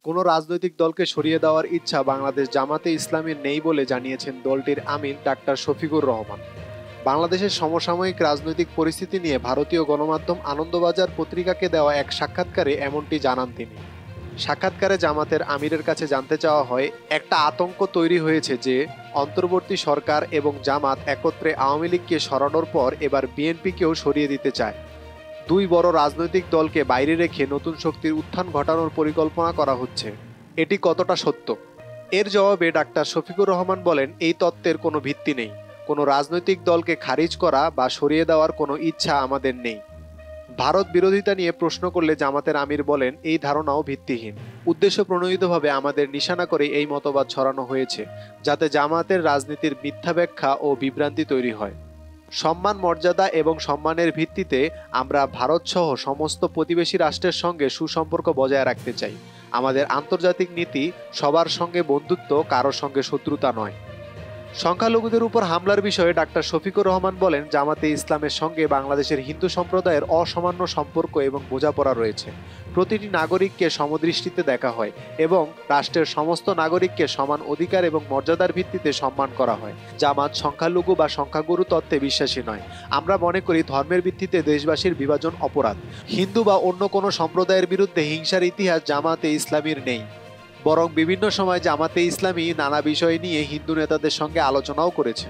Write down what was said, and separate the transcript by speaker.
Speaker 1: কোনো রাজনৈতিক দলকে সরিয়ে দেওয়ার ইচ্ছা বাংলাদেশ জামাতে ইসলামীর নেই বলে জানিয়েছেন দলটির আমির ডাক্তার শফিকুর রহমান। বাংলাদেশের সমসাময়িক রাজনৈতিক পরিস্থিতি নিয়ে ভারতীয় গণমাধ্যম আনন্দবাজার পত্রিকাকে দেওয়া এক সাক্ষাৎকারে এমনটি জানান তিনি। সাক্ষাৎকারে জামাতের আমিরের কাছে জানতে চাওয়া হয়, একটা আতঙ্ক তৈরি হয়েছে যে অন্তর্বর্তী সরকার এবং জামাত একত্রে আওয়ামী লীগকে সরানোর পর এবার বিএনপিকেও সরিয়ে দিতে চায়। দুই বড় রাজনৈতিক দলকে বাইরে রেখে নতুন শক্তির উত্থান ঘটানোর পরিকল্পনা করা হচ্ছে। এটি কতটা সত্য? এর জবাবে ডাক্তার শফিকুর রহমান বলেন, এই তত্ত্বের কোনো ভিত্তি নেই। কোনো রাজনৈতিক দলকে খারিজ করা বা সরিয়ে দেওয়ার কোনো ইচ্ছা আমাদের নেই। ভারত বিরোধিতা নিয়ে প্রশ্ন করলে জামাতের আমির বলেন, এই ধারণাও ভিত্তিহীন। উদ্দেশ্য প্রণোদিতভাবে আমাদের নিশানা করে এই মতবাদ ছড়ানো হয়েছে, যাতে জামাতের রাজনীতির মিথ্যা ব্যাখ্যা ও বিভ্রান্তি তৈরি হয়। সম্মান, মর্যাদা এবং সম্মানের ভিত্তিতে আমরা ভারতসহ সমস্ত প্রতিবেশী রাষ্ট্রের সঙ্গে সুসম্পর্ক বজায় রাখতে চাই। আমাদের আন্তর্জাতিক নীতি সবার সঙ্গে বন্ধুত্ব, কারোর সঙ্গে শত্রুতা নয়। সংখ্যালঘুদের উপর হামলার বিষয়ে ডাক্তার শফিকুর রহমান বলেন, জামাতে ইসলামের সঙ্গে বাংলাদেশের হিন্দু সম্প্রদায়ের অসামান্য সম্পর্ক এবং বোঝাপড়া রয়েছে। প্রতিটি নাগরিককে সমদৃষ্টিতে দেখা হয় এবং রাষ্ট্রের সমস্ত নাগরিককে সমান অধিকার এবং মর্যাদার ভিত্তিতে সম্মান করা হয়। জামাত সংখ্যালঘু বা সংখ্যাগুরু তত্ত্বে বিশ্বাসী নয়। আমরা মনে করি ধর্মের ভিত্তিতে দেশবাসীর বিভাজন অপরাধ। হিন্দু বা অন্য কোনো সম্প্রদায়ের বিরুদ্ধে হিংসার ইতিহাস জামাতে ইসলামীর নেই। বরং বিভিন্ন সময় জামাতে ইসলামী নানা বিষয় নিয়ে হিন্দু নেতাদের সঙ্গে আলোচনাও করেছে।